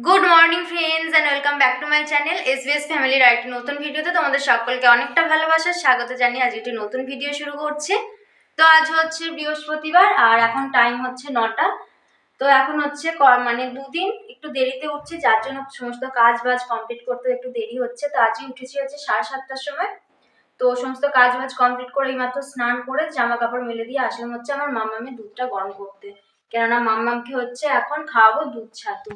Good morning friends and welcome back to my channel SBS ফ্যামিলির আরেকটি নতুন ভিডিওতে তোমাদের সকলকে অনেকটা ভালোবাসা স্বাগত জানিয়ে আজ একটি নতুন ভিডিও শুরু করছে। তো আজ হচ্ছে বৃহস্পতিবার আর এখন টাইম হচ্ছে 9টা। তো এখন হচ্ছে মানে দুদিন একটু দেরিতে উঠছে, যার জন্য সমস্ত কাজ বাজ কমপ্লিট করতে একটু দেরি হচ্ছে। তো আজই উঠেছি হচ্ছে 7:30টার সময়। তো সমস্ত কাজ বাজ কমপ্লিট করে এইমাত্র স্নান করে জামা কাপড় মেলে দিয়ে আসলাম হচ্ছে আমার মাম্মামের দুধটা গরম করতে, কেননা মাম্মামকে হচ্ছে এখন খাওয়াবো দুধ ছাতু।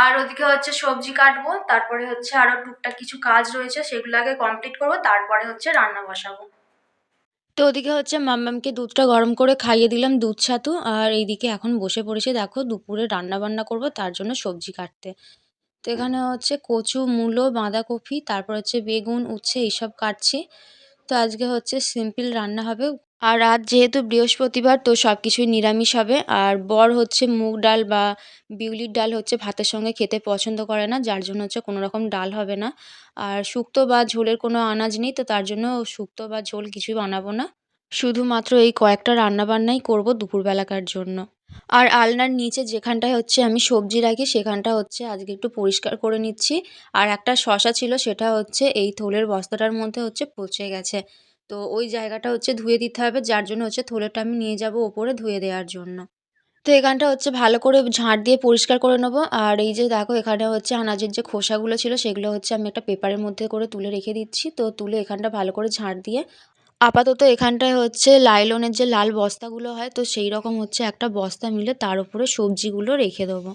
আর ওদিকে হচ্ছে সবজি কাটবো, তারপরে হচ্ছে আরো টুকটাক কিছু কাজ রয়েছে সেগুলো আগে কমপ্লিট করবো, তারপরে হচ্ছে রান্না বসাবো। তো ওদিকে হচ্ছে মাম্মামকে দুধটা গরম করে খাইয়ে দিলাম দুধ ছাতু, আর এইদিকে এখন বসে পড়েছি দেখো দুপুরে রান্না বান্না করব, তার জন্য সবজি কাটতে। তো এখানে হচ্ছে কচু, মূলো, বাঁধাকপি, তারপর হচ্ছে বেগুন, উচ্ছে এইসব কাটছি। তো আজকে হচ্ছে সিম্পল রান্না হবে। আর আজ যেহেতু বৃহস্পতিবার তো সব কিছুই নিরামিষ হবে। আর বর হচ্ছে মুগ ডাল বা বিউলির ডাল হচ্ছে ভাতের সঙ্গে খেতে পছন্দ করে না, যার জন্য হচ্ছে কোনো রকম ডাল হবে না। আর শুক্তো বা ঝোলের কোনো আনাজ নেই, তো তার জন্য শুক্তো বা ঝোল কিছুই বানাবো না। শুধুমাত্র এই কয়েকটা রান্নাবান্নাই করব দুপুরবেলাকার জন্য। আর আলনার নিচে যেখানটায় হচ্ছে আমি সবজি রাখি সেখানটা হচ্ছে আজকে একটু পরিষ্কার করে নিচ্ছি। আর একটা শসা ছিল সেটা হচ্ছে এই থলের বস্তাটার মধ্যে হচ্ছে পচে গেছে। তো ওই জায়গাটা হচ্ছে ধুয়ে দিতে হবে, যার জন্য হচ্ছে থলেটা আমি নিয়ে যাব ওপরে ধুয়ে দেওয়ার জন্য। তো এখানটা হচ্ছে ভালো করে ঝাঁট দিয়ে পরিষ্কার করে নেবো। আর এই যে দেখো এখানে হচ্ছে আনাজের যে খোসাগুলো ছিল সেগুলো হচ্ছে আমি একটা পেপারের মধ্যে করে তুলে রেখে দিচ্ছি। তো তুলে এখানটা ভালো করে ঝাঁট দিয়ে আপাতত এখানটায় হচ্ছে লাইলনের যে লাল বস্তাগুলো হয় তো সেই রকম হচ্ছে একটা বস্তা মিলে তার উপরে সবজিগুলো রেখে দেবো।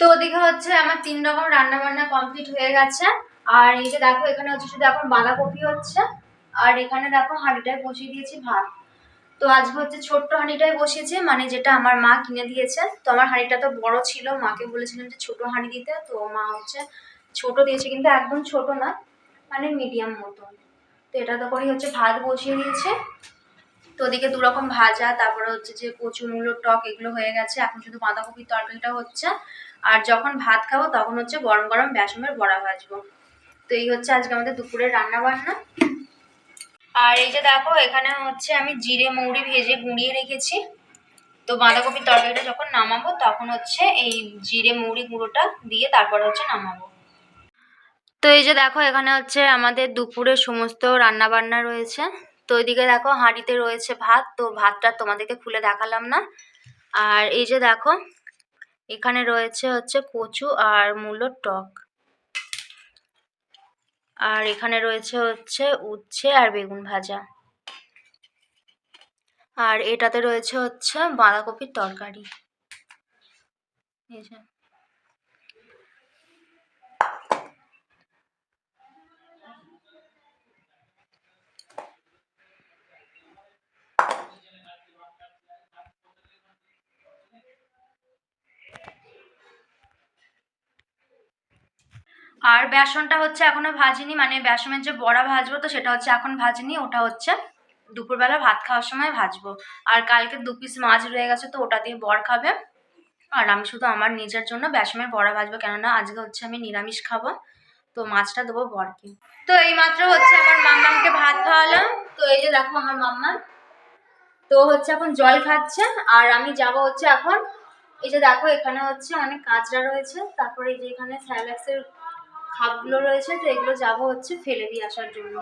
তো ওদিকে হচ্ছে আমার 3 রকম রান্না বান্না কমপ্লিট হয়ে গেছে। আর এই যে দেখো এখানে হচ্ছে শুধু এখন বাঁধাকপি হচ্ছে। আর এখানে দেখো হাঁড়িটায় বসিয়ে দিয়েছি ভাত। তো আজকে হচ্ছে ছোট্ট হাঁড়িটাই বসিয়েছি, মানে যেটা আমার মা কিনে দিয়েছে। তো আমার হাঁড়িটা তো বড় ছিল, মাকে বলেছিলাম যে ছোট হাঁড়ি দিতে, তো মা হচ্ছে ছোট দিয়েছে, কিন্তু একদম ছোট না, মানে মিডিয়াম মতন। তো এটাতে করেই হচ্ছে ভাত বসিয়ে দিয়েছে। তো ওদিকে 2 রকম ভাজা, তারপরে হচ্ছে যে কচু, মূলোর টক এগুলো হয়ে গেছে, এখন শুধু বাঁধাকপির তরকারিটা হচ্ছে। আর যখন ভাত খাবো তখন হচ্ছে গরম গরম বেসনের বড়া ভাজবো। তো এই হচ্ছে আজকে আমাদের দুপুরের রান্না বান্না। আর এই যে দেখো এখানে হচ্ছে আমি জিরে মৌরি ভেজে গুঁড়িয়ে রেখেছি। তো বাঁধাকপির তরকারিটা যখন নামাবো তখন হচ্ছে এই জিরে মৌরি গুঁড়োটা দিয়ে তারপরে হচ্ছে নামাবো। তো এই যে দেখো এখানে হচ্ছে আমাদের দুপুরের সমস্ত রান্না বান্না রয়েছে। তো ওইদিকে দেখো হাঁড়িতে রয়েছে ভাত, তো ভাতটা তোমাদেরকে খুলে দেখালাম না। আর এই যে দেখো এখানে রয়েছে হচ্ছে কচু আর মূলোর টক। আর এখানে রয়েছে হচ্ছে উচ্ছে আর বেগুন ভাজা। আর এটাতে রয়েছে হচ্ছে বাঁধাকপির তরকারি। এই যে আর বেসনটা হচ্ছে এখনো ভাজিনি, মানে বেসনের যে বড়া ভাজবো তো সেটা হচ্ছে এখন ভাজিনি, ওটা হচ্ছে দুপুরবেলা ভাত খাওয়ার সময় ভাজবো। আর কালকে 2 পিস মাছ রয়ে গেছে, তো ওটা দিয়ে বর খাবে। আর আমি শুধু আমার নিজের জন্য বেসনের বড়া ভাজবো, কেননা আজকে হচ্ছে আমি নিরামিষ খাবো। তো মাছটা দেবো বরকে। তো এই মাত্র হচ্ছে আমার মাম্মামকে ভাত খাওয়ালাম। তো এই যে দেখো আমার মাম্মা তো হচ্ছে এখন জল খাচ্ছে। আর আমি যাব হচ্ছে এখন, এই যে দেখো এখানে হচ্ছে অনেক কাঁচরা রয়েছে, তারপরে এই যে এখানে স্যালাক্সের খাপগুলো রয়েছে, তো এগুলো যাবো হচ্ছে ফেলে দিয়ে আসার জন্য।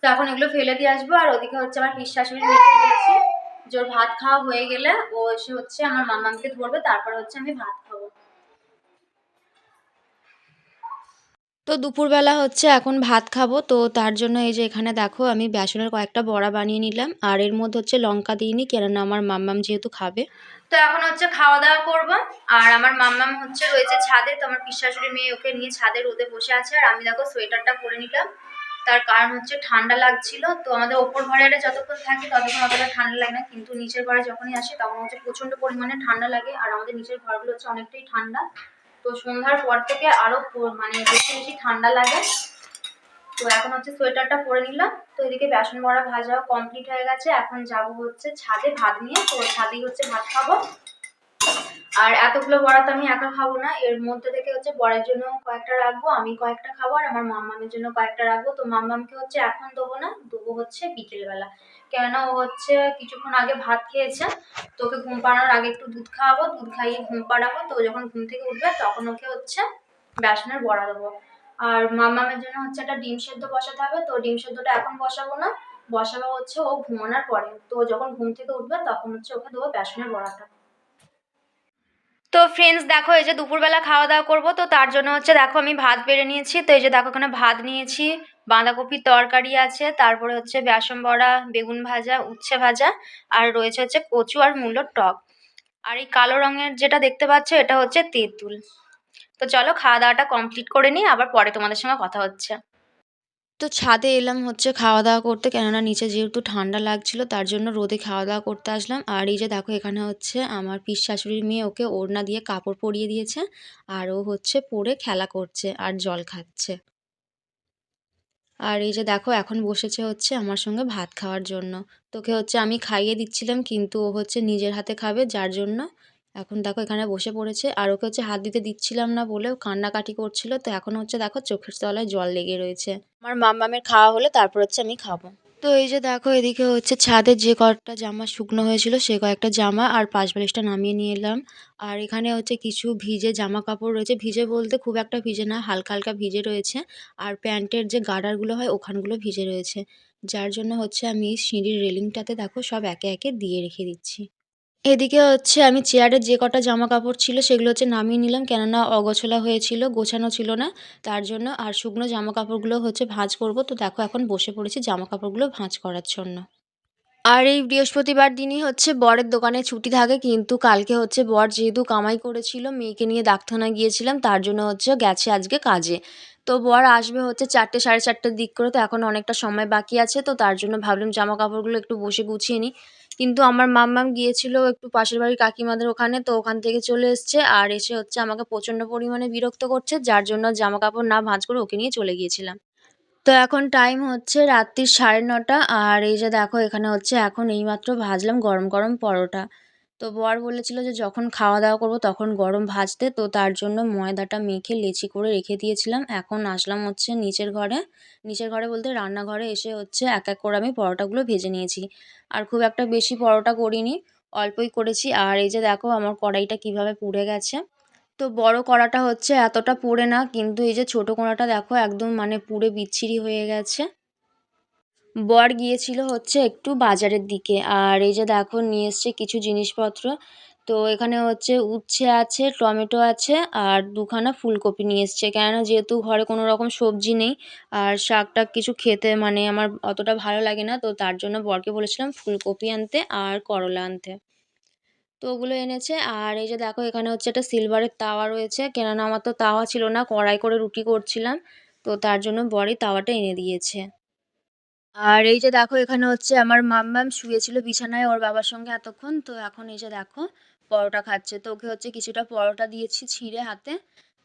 তো এখন এগুলো ফেলে দিয়ে আসবো। আর ওদিকে হচ্ছে আমার পিস শাশুড়ি মেয়েকে বলেছি যে ওর ভাত খাওয়া হয়ে গেলে ও এসে হচ্ছে আমার মাম্মামকে ধরবে, তারপরে হচ্ছে আমি ভাত খাবো। তো দুপুরবেলা হচ্ছে এখন ভাত খাবো, তো তার জন্য এই যে এখানে দেখো আমি বেসনের কয়েকটা বড়া বানিয়ে নিলাম। আর এর মধ্যে হচ্ছে লঙ্কা দিইনি, কেননা আমার মাম্মাম যেহেতু খাবে। তো এখন হচ্ছে খাওয়া দাওয়া করবো। আর আমার মাম্মাম হচ্ছে রয়েছে ছাদে, তো আমার পিসশাশুড়ি মেয়ে ওকে নিয়ে ছাদে রোদে বসে আছে। আর আমি দেখো সোয়েটারটা পরে নিলাম, তার কারণ হচ্ছে ঠান্ডা লাগছিল। তো আমাদের ওপর ঘরে যতক্ষণ থাকি ততক্ষণ অতটা ঠান্ডা লাগে না, কিন্তু নিচের ঘরে যখনই আসি তখন হচ্ছে প্রচন্ড পরিমাণে ঠান্ডা লাগে। আর আমাদের নিচের ঘরগুলো হচ্ছে অনেকটাই ঠান্ডা, তো সন্ধ্যার পর থেকে আরো মানে বেশি বেশি ঠান্ডা লাগে। তো এখন হচ্ছে সোয়েটারটা পরে নিলাম। তো এদিকে বেসন বড়া ভাজাও কমপ্লিট হয়ে গেছে। এখন যাবো হচ্ছে ছাদে ভাত নিয়ে, তো ছাদেই হচ্ছে ভাত খাবো। আর এতগুলো বড়া তো আমি একা খাবো না, এর মধ্যে থেকে হচ্ছে বরের জন্য কয়েকটা রাখবো, আমি কয়েকটা খাবো, আর আমার মাম্মামের জন্য কয়েকটা রাখবো। তো মাম্মামকে হচ্ছে এখন দেবো না, দেবো হচ্ছে বিকেলবেলা, কেননা ও হচ্ছে কিছুক্ষণ আগে ভাত খেয়েছে। তো ওকে ঘুম পাড়ানোর আগে একটু দুধ খাওয়াবো, দুধ খাইয়ে ঘুম পাড়াবো। তো যখন ঘুম থেকে উঠবে তখন ওকে হচ্ছে বেসনের বড়া দেবো। আর মাম্মামের জন্য হচ্ছে একটা ডিম সেদ্ধ বসাতে হবে। তো ডিম সেদ্ধটা এখন বসাবো না, বসাবো হচ্ছে ও ঘুমানোর পরে। তো যখন ঘুম থেকে উঠবে তখন হচ্ছে ওকে দেবো বেসনের বড়াটা। তো ফ্রেন্ডস দেখো, এই যে দুপুরবেলা খাওয়া দাওয়া করবো, তো তার জন্য হচ্ছে দেখো আমি ভাত বেড়ে নিয়েছি। তো এই যে দেখো এখানে ভাত নিয়েছি, বাঁধাকপির তরকারি আছে, তারপরে হচ্ছে বেসন বড়া, বেগুন ভাজা, উচ্ছে ভাজা, আর রয়েছে হচ্ছে কচু আর মূলোর টক। আর এই কালো রঙের যেটা দেখতে পাচ্ছ এটা হচ্ছে তেঁতুল। তো চলো খাওয়া দাওয়াটা কমপ্লিট করে নিই, আবার পরে তোমাদের সঙ্গে কথা হচ্ছে। তো ছাদে এলাম হচ্ছে খাওয়া দাওয়া করতে, কেননা নিচে যেহেতু ঠান্ডা লাগছিল তার জন্য রোদে খাওয়া দাওয়া করতে আসলাম। আর এই যে দেখো এখানে হচ্ছে আমার পিস শাশুড়ির মেয়ে ওকে ওড়না দিয়ে কাপড় পরিয়ে দিয়েছে, আর ও হচ্ছে পরে খেলা করছে আর জল খাচ্ছে। আর এই যে দেখো এখন বসেছে হচ্ছে আমার সঙ্গে ভাত খাওয়ার জন্য। তোকে হচ্ছে আমি খাইয়ে দিচ্ছিলাম কিন্তু ও হচ্ছে নিজের হাতে খাবে, যার জন্য এখন দেখো এখানে বসে পড়েছে। আর ওকে হচ্ছে হাত দিতে দিচ্ছিলাম না বলেও কান্নাকাটি করছিল। তো এখন হচ্ছে দেখো চোখের তলায় জল লেগে রয়েছে। আমার মাম্মামের খাওয়া হলে তারপর হচ্ছে আমি খাবো। তো এই যে দেখো এদিকে হচ্ছে ছাদে যে কয়েকটা জামা শুকনো হয়েছিল সে কয়েকটা জামা আর পাশ বালিশটা নামিয়ে নিয়ে এলাম। আর এখানে হচ্ছে কিছু ভিজে জামা কাপড় রয়েছে, ভিজে বলতে খুব একটা ভিজে না, হালকা হালকা ভিজে রয়েছে। আর প্যান্টের যে গার্ডারগুলো হয় ওখানগুলো ভিজে রয়েছে, যার জন্য হচ্ছে আমি সিঁড়ির রেলিংটাতে দেখো সব একে একে দিয়ে রেখে দিচ্ছি। এদিকে হচ্ছে আমি চেয়ারে যে কটা জামা কাপড় ছিল সেগুলো হচ্ছে নামিয়ে নিলাম, কেননা অগোছালো হয়েছিল, গোছানো ছিল না তার জন্য। আর শুকনো জামা কাপড়গুলো হচ্ছে ভাঁজ করব। তো দেখো এখন বসে পড়েছি জামা কাপড়গুলো ভাঁজ করার জন্য। আর এই বৃহস্পতিবার দিনই হচ্ছে বরের দোকানে ছুটি থাকে, কিন্তু কালকে হচ্ছে বর যেহেতু কামাই করেছিল, মেয়েকে নিয়ে ডাক্তারখানায় গিয়েছিলাম, তার জন্য হচ্ছে গেছে আজকে কাজে। তো বর আসবে হচ্ছে 4টে সাড়ে 4টের দিক করে, তো এখন অনেকটা সময় বাকি আছে। তো তার জন্য ভাবলাম জামা কাপড়গুলো একটু বসে গুছিয়ে নিই। কিন্তু আমার মাম্মাম গিয়েছিল একটু পাশের বাড়ির কাকিমাদের ওখানে, তো ওখান থেকে চলে এসছে আর এসে হচ্ছে আমাকে প্রচণ্ড পরিমাণে বিরক্ত করছে, যার জন্য জামা কাপড় না ভাঁজ করে ওকে নিয়ে চলে গিয়েছিলাম। তো এখন টাইম হচ্ছে রাত্রির 9:30। আর এই যে দেখো এখানে হচ্ছে এখন এইমাত্র ভাজলাম গরম গরম পরোটা। তো বর বলেছিল যে যখন খাওয়া দাওয়া করবো তখন গরম ভাজতে, তো তার জন্য ময়দাটা মেখে লেচি করে রেখে দিয়েছিলাম। এখন আসলাম হচ্ছে নিচের ঘরে, নিচের ঘরে বলতে রান্নাঘরে এসে হচ্ছে এক এক করে আমি পরোটাগুলো ভেজে নিয়েছি। আর খুব একটা বেশি পরোটা করিনি, অল্পই করেছি। আর এই যে দেখো আমার কড়াইটা কিভাবে পুড়ে গেছে। তো বড় কড়াটা হচ্ছে এতটা পুড়ে না, কিন্তু এই যে ছোট কড়াটা দেখো একদম মানে পুড়ে বিচ্ছিরি হয়ে গেছে। বর গিয়েছিল হচ্ছে একটু বাজারের দিকে, আর এই যে দেখো নিয়ে এসছে কিছু জিনিসপত্র। তো এখানে হচ্ছে উচ্ছে আছে, টমেটো আছে, আর দুখানা ফুলকপি নিয়ে এসছে, কেননা যেহেতু ঘরে কোনো রকম সবজি নেই আর শাক টাক কিছু খেতে মানে আমার অতটা ভালো লাগে না, তো তার জন্য বরকে বলেছিলাম ফুলকপি আনতে আর করলা আনতে। তো ওগুলো এনেছে। আর এই যে দেখো এখানে হচ্ছে একটা সিলভারের তাওয়া রয়েছে, কেননা আমার তো তাওয়া ছিল না, কড়াই করে রুটি করছিলাম, তো তার জন্য বরই তাওয়াটা এনে দিয়েছে। আর এই যে দেখো এখানে হচ্ছে আমার মাম্মাম শুয়েছিল বিছানায় ওর বাবার সঙ্গে এতক্ষণ, তো এখন এই যে দেখো পরোটা খাচ্ছে। তো ওকে হচ্ছে কিছুটা পরোটা দিয়েছি ছিঁড়ে হাতে,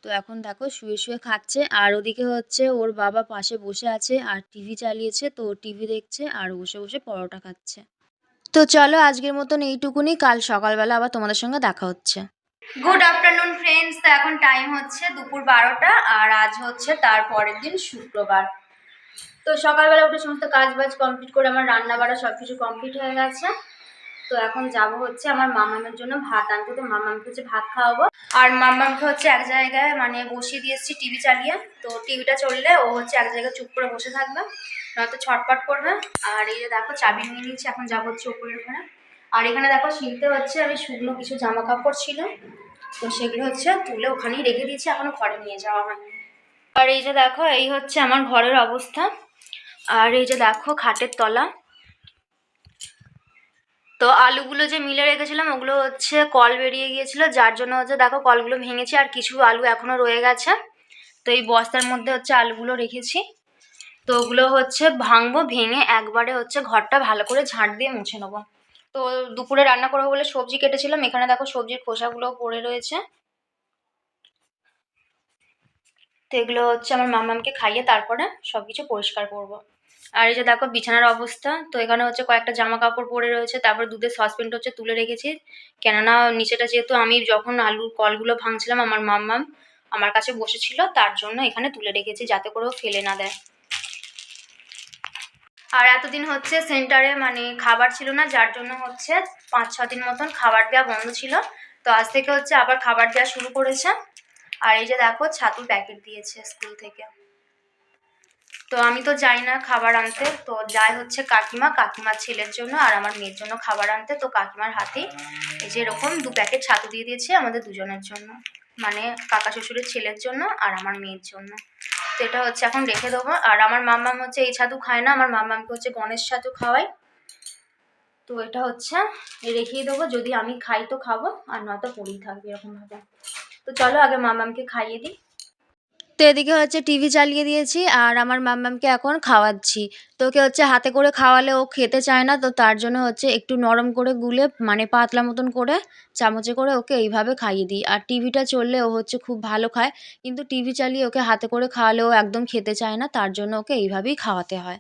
তো এখন দেখো শুয়ে শুয়ে খাচ্ছে। আর ওদিকে হচ্ছে ওর বাবা পাশে বসে আছে আর টিভি চালিয়েছে, তো টিভি দেখছে আর বসে বসে পরোটা খাচ্ছে। তো চলো আজকের মতন এইটুকুনি, কাল সকালবেলা আবার তোমাদের সঙ্গে দেখা হচ্ছে। গুড আফটারনুন ফ্রেন্ডস, তো এখন টাইম হচ্ছে দুপুর 12টা, আর আজ হচ্ছে তার পরের দিন শুক্রবার। তো সকালবেলা উঠে সমস্ত কাজ বাজ কমপ্লিট করে আমার রান্না বাড়া সব কিছু কমপ্লিট হয়ে গেছে। তো এখন যাব হচ্ছে আমার মামামের জন্য ভাত আনতে, তো মামামকে হচ্ছে ভাত খাওয়াবো। আর মামামকে হচ্ছে এক জায়গায় মানে বসিয়ে দিয়ে এসেছি টিভি চালিয়ে, তো টিভিটা চললে ও হচ্ছে এক জায়গায় চুপ করে বসে থাকবে, নয়তো ছটপট করবে। আর এই যে দেখো চাবি নিয়ে নিচ্ছি, এখন যাবো হচ্ছে উপরের ঘরে। আর এখানে দেখো শিলতে হচ্ছে আমি শুকনো কিছু জামা কাপড় ছিল, তো সেগুলো হচ্ছে তুলে ওখানেই রেখে দিয়েছি, এখনো ঘরে নিয়ে যাওয়া হয়নি। আর এই যে দেখো এই হচ্ছে আমার ঘরের অবস্থা। আর এই যে দেখো খাটের তলা। তো আলুগুলো যে মিলে রেখেছিলাম ওগুলো হচ্ছে কল বেরিয়ে গিয়েছিল, যার জন্য হচ্ছে দেখো কলগুলো ভেঙেছি, আর কিছু আলু এখনো রয়ে গেছে। তো এই বস্তার মধ্যে হচ্ছে আলুগুলো রেখেছি, তো ওগুলো হচ্ছে ভাঙবো, ভেঙে একবারে হচ্ছে ঘরটা ভালো করে ঝাঁট দিয়ে মুছে নেবো। তো দুপুরে রান্না করবো বলে সবজি কেটেছিলাম, এখানে দেখো সবজির খোসাগুলো পড়ে রয়েছে। তো এগুলো হচ্ছে আমার মাম্মামকে খাইয়ে তারপরে সব কিছু পরিষ্কার করব। আর এই যে দেখো বিছানার অবস্থা, তো এখানে হচ্ছে কয়েকটা জামা কাপড় পরে রয়েছে, তারপর দুধের সসপ্যানটা হচ্ছে তুলে রেখেছি, কেননা নিচেটা যেহেতু আমি যখন আলুর কলগুলো ভাঙছিলাম আমার মাম্মাম আমার কাছে বসেছিল, তার জন্য এখানে তুলে রেখেছি যাতে করে ও ফেলে না দেয়। আর এতদিন হচ্ছে সেন্টারে মানে খাবার ছিল না, যার জন্য হচ্ছে 5-6 দিন মতন খাবার দেওয়া বন্ধ ছিল। তো আজ থেকে হচ্ছে আবার খাবার দেওয়া শুরু করেছে। আর এই যে দেখো ছাতুর প্যাকেট দিয়েছে স্কুল থেকে। তো আমি তো যাই না খাবার আনতে, তো যাই হচ্ছে কাকিমার ছেলের জন্য আর আমার মেয়ের জন্য খাবার আনতে। তো কাকিমার হাতে এই যে এরকম 2 প্যাকেট ছাতু দিয়ে দিয়েছে আমাদের দুজনের জন্য, মানে কাকা শ্বশুরের ছেলের জন্য আর আমার মেয়ের জন্য। তো এটা হচ্ছে এখন রেখে দেবো। আর আমার মাম্মাম হচ্ছে এই ছাতু খায় না, আমার মাম্মামকে হচ্ছে গণেশ ছাতু খাওয়াই। তো এটা হচ্ছে রেখেই দেবো, যদি আমি খাই তো খাবো আর নয়তো পড়েই থাকবে এরকমভাবে। তো চলো আগে মাম্মামকে খাইয়ে দিই। তো এদিকে হচ্ছে টিভি চালিয়ে দিয়েছি আর আমার মাম্মামকে এখন খাওয়াচ্ছি। তো ওকে হচ্ছে হাতে করে খাওয়ালে ও খেতে চায় না, তো তার জন্য হচ্ছে একটু নরম করে গুলে মানে পাতলা মতন করে চামচে করে ওকে এইভাবে খাইয়ে দিই। আর টিভিটা চললে ও হচ্ছে খুব ভালো খায়, কিন্তু টিভি চালিয়ে ওকে হাতে করে খাওয়ালে ও একদম খেতে চায় না, তার জন্য ওকে এইভাবেই খাওয়াতে হয়।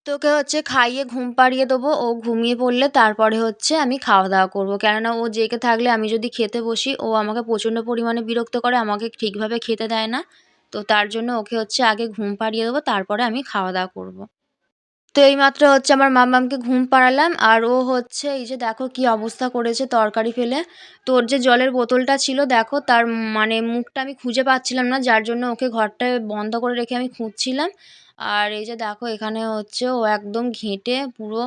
তো ওকে হচ্ছে খাইয়ে ঘুম পাড়িয়ে দেবো, ও ঘুমিয়ে পড়লে তারপরে হচ্ছে আমি খাওয়া দাওয়া করবো, কেননা ও জেগে থাকলে আমি যদি খেতে বসি ও আমাকে প্রচণ্ড পরিমাণে বিরক্ত করে, আমাকে ঠিকভাবে খেতে দেয় না। তো তার জন্য ওকে হচ্ছে আগে ঘুম পাড়িয়ে দেবো, তারপরে আমি খাওয়া দাওয়া করবো। তো এইমাত্র হচ্ছে আমার মাম্মামকে ঘুম পাড়ালাম আর ও হচ্ছে এই যে দেখো কি অবস্থা করেছে তরকারি ফেলে। তো ওর যে জলের বোতলটা ছিল দেখো তার মানে মুখটা আমি খুঁজে পাচ্ছিলাম না, যার জন্য ওকে ঘরটায় বন্ধ করে রেখে আমি খুঁজছিলাম। আর এই যে দেখো এখানে হচ্ছে ও একদম ঘেঁটে পুরো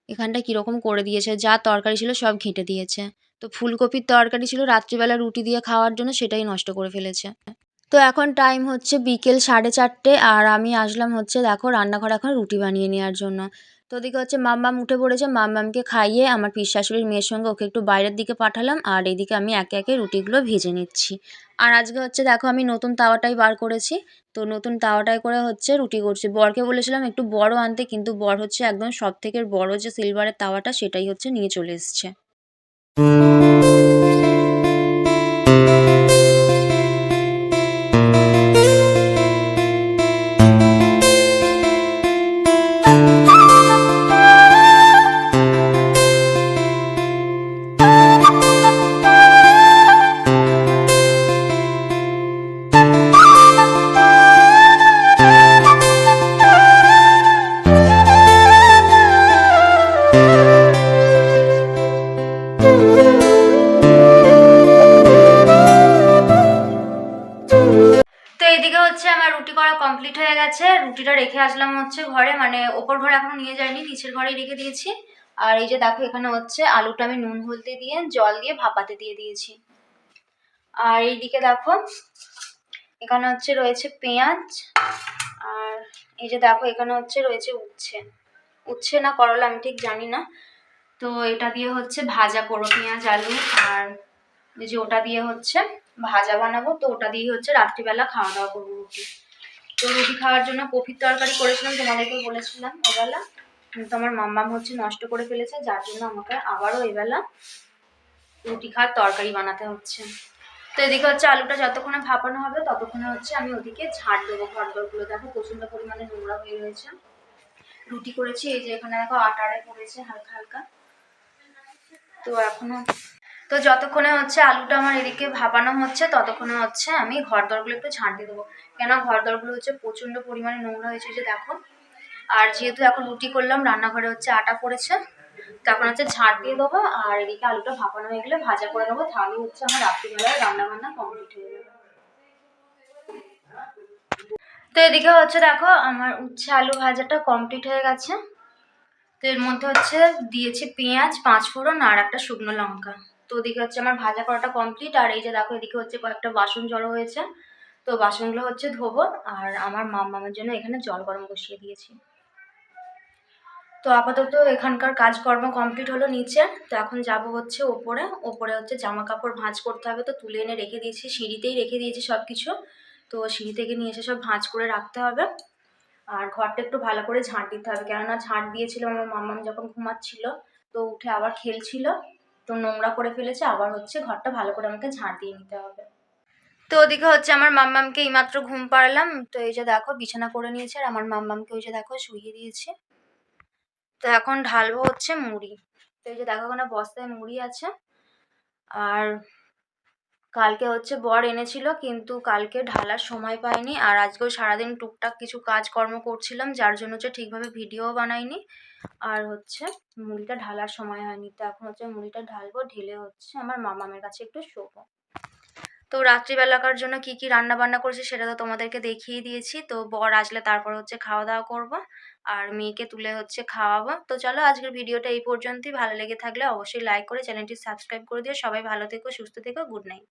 এখানটা কীরকম করে দিয়েছে, যা তরকারি ছিল সব ঘেঁটে দিয়েছে। তো ফুলকপির তরকারি ছিল রাত্রিবেলা রুটি দিয়ে খাওয়ার জন্য, সেটাই নষ্ট করে ফেলেছে। তো এখন টাইম হচ্ছে বিকেল 4:30 আর আমি আসলাম হচ্ছে দেখো রান্নাঘরে এখন রুটি বানিয়ে নেওয়ার জন্য। তো ওদিকে হচ্ছে মাম্মাম উঠে পড়েছে, মাম্মামকে খাইয়ে আমার পিসশাশুড়ির মেয়ের সঙ্গে ওকে একটু বাইরের দিকে পাঠালাম আর এইদিকে আমি একে একে রুটিগুলো ভেজে নিচ্ছি। আর আজকে হচ্ছে দেখো আমি নতুন তাওয়াটাই বার করেছি, তো নতুন তাওয়াটায় করে হচ্ছে রুটি করছি। বরকে বলেছিলাম একটু বড় আনতে, কিন্তু বর হচ্ছে একদম সবথেকে বড় যে সিলভারের তাওয়াটা সেটাই হচ্ছে নিয়ে চলে এসছে। তো এইদিকে হচ্ছে আমার রুটি করা কমপ্লিট হয়ে গেছে, রুটিটা রেখে আসলাম হচ্ছে ঘরে, মানে ওপর ঘরে এখনো নিয়ে যাইনি, নিচের ঘরেই রেখে দিয়েছি। আর এই যে দেখো এখানে হচ্ছে আলুটা আমি নুন হলদি দিয়ে জল দিয়ে ভাপাতে দিয়ে দিয়েছি। আর এইদিকে দেখো এখানে হচ্ছে রয়েছে পেঁয়াজ, আর এই যে দেখো এখানে হচ্ছে রয়েছে উচ্ছে, উচ্ছে না করলা আমি ঠিক জানি না। তো এটা দিয়ে হচ্ছে ভাজা করবো পেঁয়াজ আলু, আর এই যে ওটা দিয়ে হচ্ছে ভাজা বানাবো। তো ওটা দিয়ে হচ্ছে রাত্রিবেলা খাওয়া দাওয়া করবো রুটি। তো রুটি খাওয়ার জন্য কপির তরকারি করেছিলাম, তোমাদেরকে বলেছিলাম ওবেলা, কিন্তু আমার মাম্মাম হচ্ছে নষ্ট করে ফেলেছে, যার জন্য আমাকে আবারও এবেলা রুটি খাওয়ার তরকারি বানাতে হচ্ছে। তো এদিকে হচ্ছে আলুটা যতক্ষণে ভাপানো হবে ততক্ষণে হচ্ছে আমি ওদিকে ঝাড় দেবো ঘরদোরগুলো। দেখো প্রচণ্ড পরিমাণে নোংরা হয়ে রয়েছে। রুটি করেছি এই যে এখানে দেখো আটারে পড়েছে হালকা হালকা। তো এখনো তো যতক্ষণে হচ্ছে আলুটা আমার এদিকে ভাপানো হচ্ছে ততক্ষণে হচ্ছে আমি ঘরদোরগুলো একটু ঝাঁট দিয়ে দেবো, কেন ঘরদোরগুলো হচ্ছে প্রচণ্ড পরিমাণে নোংরা হয়েছে যে দেখো। আর যেহেতু এখন রুটি করলাম রান্নাঘরে হচ্ছে আটা পড়েছে, তখন হচ্ছে ঝাঁট দিয়ে দেবো। আর এদিকে আলুটা ভাপানো হয়ে গেলে ভাজা করে নেবো, তাহলে হচ্ছে আমার রাত্রিবেলায় রান্না বান্না কমপ্লিট হয়ে যাবে। তো এদিকে হচ্ছে দেখো আমার উচ্ছে আলু ভাজাটা কমপ্লিট হয়ে গেছে। তো এর মধ্যে হচ্ছে দিয়েছি পেঁয়াজ, 5 ফোড়ন আর একটা শুকনো লঙ্কা। তো ওদিকে হচ্ছে আমার ভাজা করাটা কমপ্লিট। আর এই যে দেখো এদিকে হচ্ছে কয়েকটা বাসন জড়ো হয়েছে, তো বাসনগুলো হচ্ছে ধোবো। আর আমার মামার জন্য এখানে জল গরম বসিয়ে দিয়েছি। তো আপাতত এখানকার কাজকর্ম কমপ্লিট হলো নিচে। তো এখন যাব হচ্ছে ওপরে, ওপরে হচ্ছে জামা কাপড় ভাঁজ করতে হবে। তো তুলে এনে রেখে দিয়েছি, সিঁড়িতেই রেখে দিয়েছি সব কিছু। তো সিঁড়ি থেকে নিয়ে এসে সব ভাঁজ করে রাখতে হবে। আর ঘরটা একটু ভালো করে ঝাঁট দিতে হবে, কেননা ঝাঁট দিয়েছিলাম আমার মাম্মাম যখন ঘুমাচ্ছিল, তো উঠে আবার খেলছিল, তো নোংরা করে ফেলেছে, আবার হচ্ছে ঘরটা ভালো করে আমাকে ঝাঁট দিয়ে নিতে হবে। তো তো ওদিকে হচ্ছে আমার মাম্মামকে এইমাত্র ঘুম পাড়ালাম। তো এই যে দেখো বিছানা করে নিয়েছে, আর আমার মাম্মামকে ওই যে দেখো শুইয়ে দিয়েছে। তো এখন ঢালবো হচ্ছে মুড়ি। তো এই যে দেখো ওখানে বস্তায় মুড়ি আছে। আর কালকে হচ্ছে বর এনেছিল, কিন্তু কালকে ঢালার সময় পাইনি, আর আজকেও সারাদিন টুকটাক কিছু কাজকর্ম করছিলাম, যার জন্য হচ্ছে ঠিকভাবে ভিডিও বানাইনি, আর হচ্ছে মুড়িটা ঢালার সময় হয়নি। তো এখন হচ্ছে মুড়িটা ঢালবো, ঢেলে হচ্ছে আমার মামামের কাছে একটু শোবো। তো রাত্রিবেলাকার জন্য কি কি রান্না বান্না করেছি সেটা তো তোমাদেরকে দেখিয়ে দিয়েছি। তো বর আসলে তারপর হচ্ছে খাওয়া দাওয়া করবো, আর মেয়েকে তুলে হচ্ছে খাওয়াবো। তো চলো আজকের ভিডিওটা এই পর্যন্তই। ভালো লেগে থাকলে অবশ্যই লাইক করে চ্যানেলটি সাবস্ক্রাইব করে দিও। সবাই ভালো থেকো, সুস্থ থেকো, গুড নাইট।